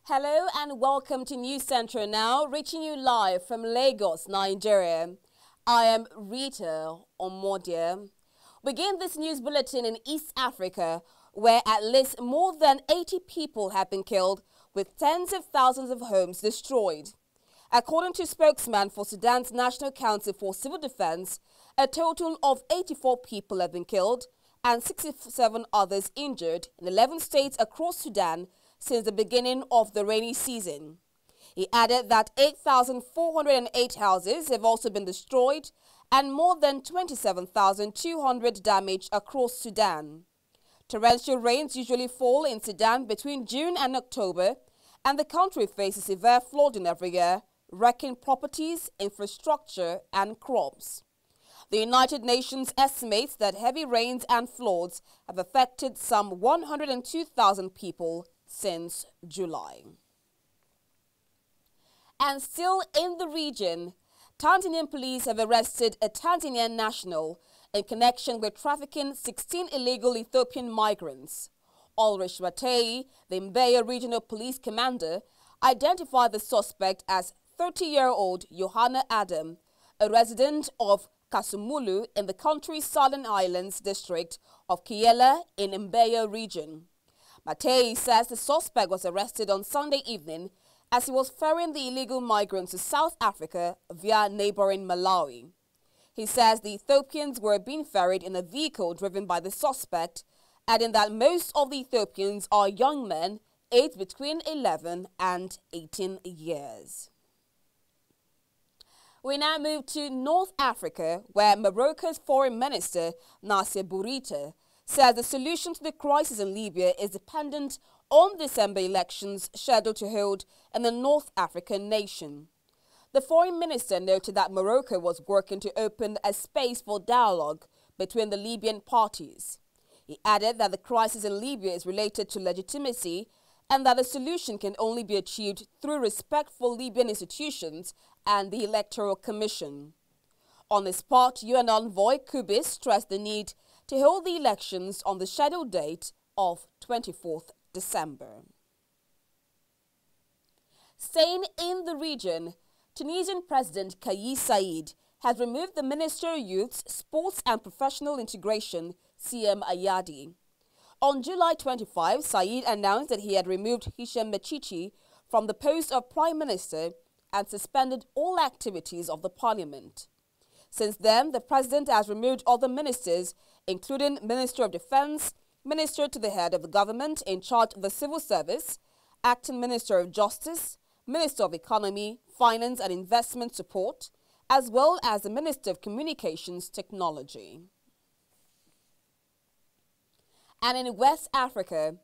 Hello and welcome to News Central Now, reaching you live from Lagos, Nigeria. I am RITA OMODIA. Begin this news bulletin in East Africa, where at least more than 80 people have been killed, with tens of thousands of homes destroyed. According to spokesman for Sudan's National Council for Civil Defense, a total of 84 people have been killed and 67 others injured in 11 states across Sudan since the beginning of the rainy season. He added that 8,408 houses have also been destroyed and more than 27,200 damaged across Sudan. Torrential rains usually fall in Sudan between June and October, and the country faces severe flooding every year, wrecking properties, infrastructure and crops. The United Nations estimates that heavy rains and floods have affected some 102,000 people since July. And still in the region, Tanzanian police have arrested a Tanzanian national in connection with trafficking 16 illegal Ethiopian migrants. Ulrich Matei, the Mbeya Regional Police Commander, identified the suspect as 30-year-old Johanna Adam, a resident of Kasumulu in the country's Southern Islands district of Kiela in Mbeya region. Matei says the suspect was arrested on Sunday evening as he was ferrying the illegal migrants to South Africa via neighboring Malawi. He says the Ethiopians were being ferried in a vehicle driven by the suspect, adding that most of the Ethiopians are young men aged between 11 and 18 years. We now move to North Africa, where Morocco's Foreign Minister Nasser Bourita says the solution to the crisis in Libya is dependent on December elections scheduled to hold in the North African nation. The foreign minister noted that Morocco was working to open a space for dialogue between the Libyan parties. He added that the crisis in Libya is related to legitimacy and that a solution can only be achieved through respect for Libyan institutions and the Electoral Commission. On his part, UN envoy Kubis stressed the need to hold the elections on the scheduled date of 24th December. Staying in the region, Tunisian President Kais Saied has removed the Minister of Youth, Sports and Professional Integration, CM Ayadi. On July 25, Saied announced that he had removed Hichem Mechichi from the post of Prime Minister and suspended all activities of the parliament. Since then, the president has removed other ministers, including Minister of Defense, Minister to the head of the government in charge of the civil service, Acting Minister of Justice, Minister of Economy, Finance and Investment Support, as well as the Minister of Communications Technology. And in West Africa,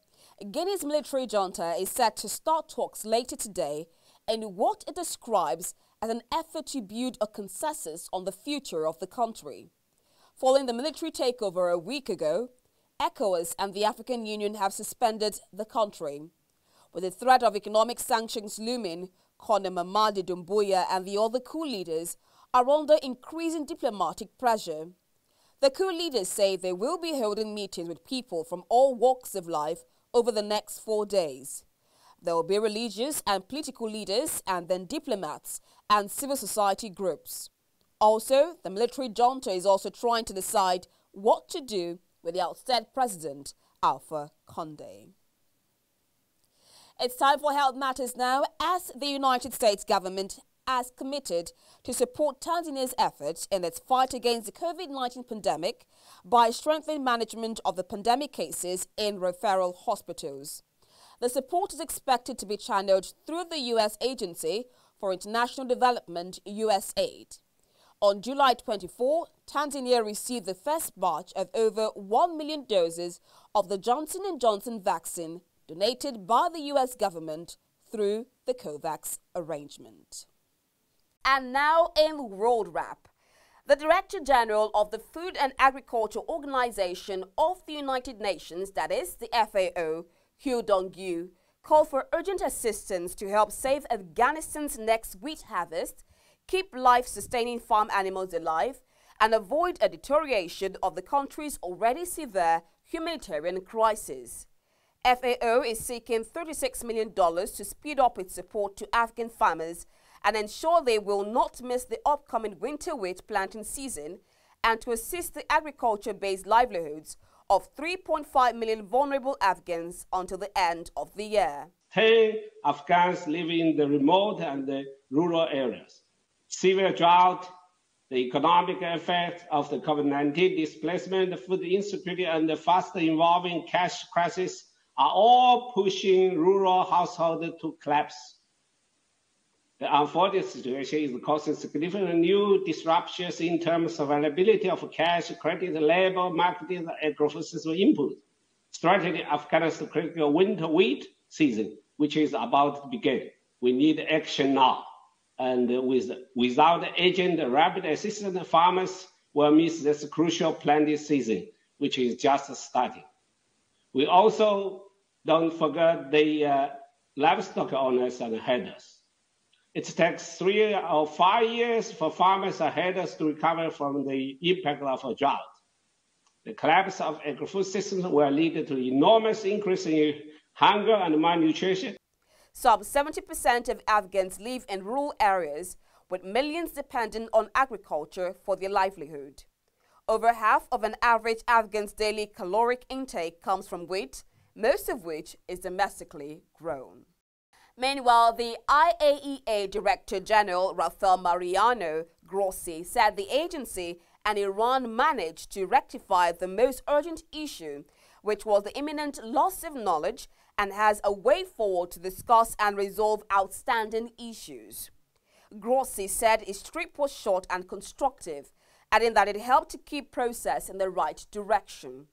Guinea's military junta is set to start talks later today in what it describes as an effort to build a consensus on the future of the country. Following the military takeover a week ago, ECOWAS and the African Union have suspended the country. With the threat of economic sanctions looming, Colonel Mamadi Doumbouya and the other coup leaders are under increasing diplomatic pressure. The coup leaders say they will be holding meetings with people from all walks of life over the next 4 days. There will be religious and political leaders and then diplomats and civil society groups. Also, the military junta is also trying to decide what to do with the ousted president, Alpha Condé. It's time for Health Matters now, as the United States government has committed to support Tanzania's efforts in its fight against the COVID-19 pandemic by strengthening management of the pandemic cases in referral hospitals. The support is expected to be channeled through the U.S. Agency for International Development, USAID. On July 24, Tanzania received the first batch of over 1 million doses of the Johnson & Johnson vaccine donated by the U.S. government through the COVAX arrangement. And now in World Wrap, the Director General of the Food and Agriculture Organization of the United Nations, that is the FAO, Hugh Dongyu, called for urgent assistance to help save Afghanistan's next wheat harvest, keep life-sustaining farm animals alive, and avoid a deterioration of the country's already severe humanitarian crisis. FAO is seeking $36 million to speed up its support to Afghan farmers and ensure they will not miss the upcoming winter wheat planting season, and to assist the agriculture-based livelihoods of 3.5 million vulnerable Afghans until the end of the year. 10 Afghans live in the remote and the rural areas. Severe drought, the economic effects of the COVID-19 displacement, food insecurity, and the fast-evolving cash crisis are all pushing rural households to collapse. The unfortunate situation is causing significant new disruptions in terms of availability of cash, credit, labor, marketing, and agricultural input. Strategy Afghanistan's critical winter wheat season, which is about to begin. We need action now. And without urgent, rapid assistance, farmers will miss this crucial planting season, which is just starting. We also don't forget the livestock owners and herders. It takes 3 or 5 years for farmers and herders to recover from the impact of a drought. The collapse of agri-food systems will lead to enormous increase in hunger and malnutrition. Some 70% of Afghans live in rural areas, with millions dependent on agriculture for their livelihood. Over half of an average Afghan's daily caloric intake comes from wheat, most of which is domestically grown. Meanwhile, the IAEA Director General Rafael Mariano Grossi said the agency and Iran managed to rectify the most urgent issue, which was the imminent loss of knowledge, and has a way forward to discuss and resolve outstanding issues. Grossi said his trip was short and constructive, adding that it helped to keep process in the right direction.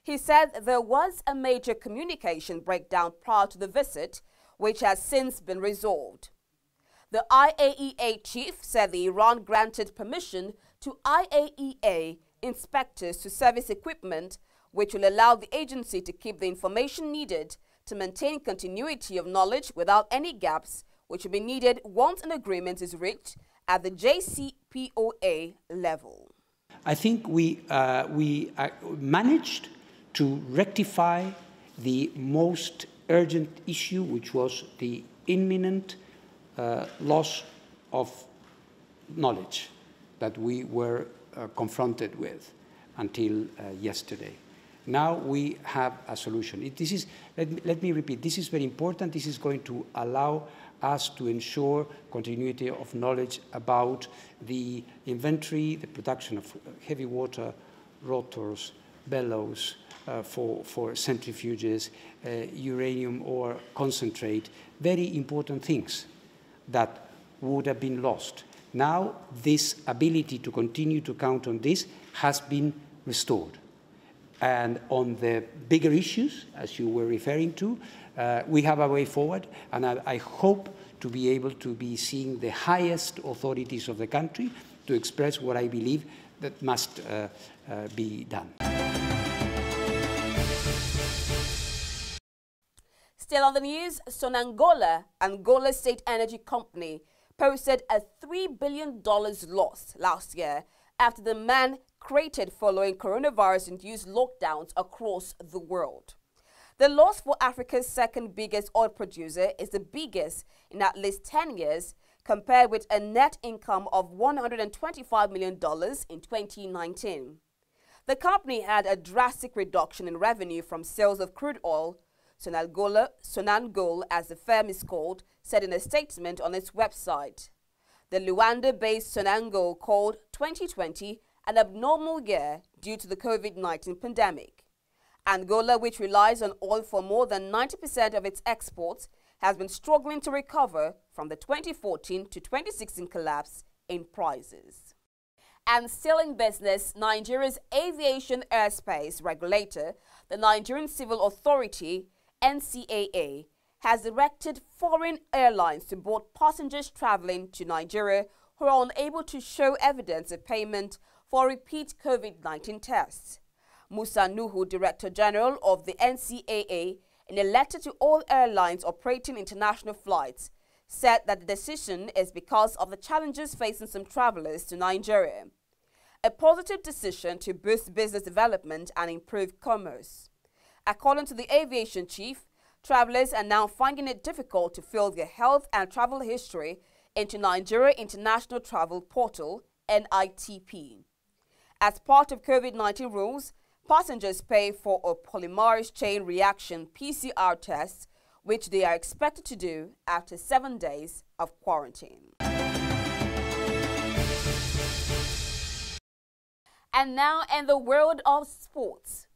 He said there was a major communication breakdown prior to the visit, which has since been resolved. The IAEA chief said the Iran granted permission to IAEA inspectors to service equipment, which will allow the agency to keep the information needed to maintain continuity of knowledge without any gaps, which will be needed once an agreement is reached at the JCPOA level. I think we managed to rectify the most urgent issue, which was the imminent loss of knowledge that we were confronted with until yesterday. Now we have a solution. Let me repeat, this is very important. This is going to allow us to ensure continuity of knowledge about the inventory, the production of heavy water, rotors, bellows, for centrifuges, uranium ore concentrate, very important things that would have been lost. Now this ability to continue to count on this has been restored. And on the bigger issues, as you were referring to, we have a way forward, and I hope to be able to be seeing the highest authorities of the country to express what I believe that must be done. Still on the news, Angola State Energy Company, posted a $3 billion loss last year after the demand created following coronavirus-induced lockdowns across the world. The loss for Africa's second biggest oil producer is the biggest in at least 10 years, compared with a net income of $125 million in 2019. The company had a drastic reduction in revenue from sales of crude oil. Sonangol, as the firm is called, said in a statement on its website. The Luanda-based Sonangol called 2020 an abnormal year due to the COVID-19 pandemic. Angola, which relies on oil for more than 90% of its exports, has been struggling to recover from the 2014 to 2016 collapse in prices. And still in business, Nigeria's aviation airspace regulator, the Nigerian Civil Authority, NCAA, has directed foreign airlines to board passengers traveling to Nigeria who are unable to show evidence of payment for repeat COVID-19 tests. Musa Nuhu, Director General of the NCAA, in a letter to all airlines operating international flights, said that the decision is because of the challenges facing some travelers to Nigeria. A positive decision to boost business development and improve commerce. According to the aviation chief, travelers are now finding it difficult to fill their health and travel history into Nigeria International Travel Portal, NITP. As part of COVID-19 rules, passengers pay for a polymerase chain reaction PCR test, which they are expected to do after 7 days of quarantine. And now in the world of sports,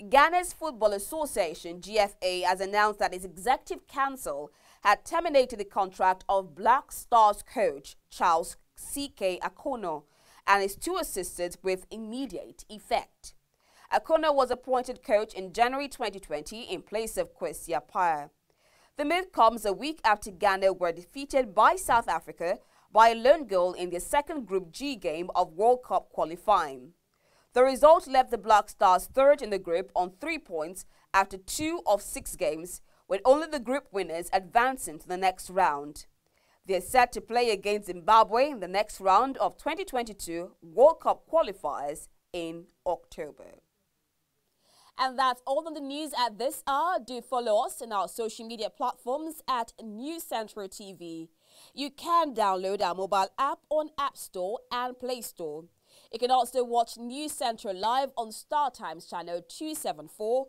Ghana's Football Association, GFA, has announced that its executive council had terminated the contract of Black Stars coach Charles C.K. Akono and his two assistants with immediate effect. Akono was appointed coach in January 2020 in place of Kwesi Appiah. The move comes a week after Ghana were defeated by South Africa by a lone goal in their second Group G game of World Cup qualifying. The result left the Black Stars third in the group on 3 points after 2 of 6 games, with only the group winners advancing to the next round. They are set to play against Zimbabwe in the next round of 2022 World Cup qualifiers in October. And that's all on the news at this hour. Do follow us on our social media platforms at News Central TV. You can download our mobile app on App Store and Play Store. You can also watch News Central live on Star Times channel 274,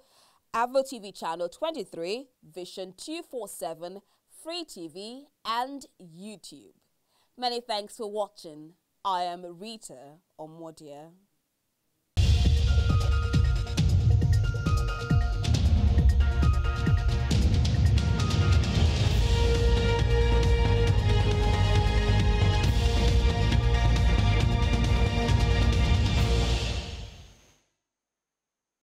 Avo TV channel 23, Vision 247, Free TV and YouTube. Many thanks for watching. I am Rita OMODIA.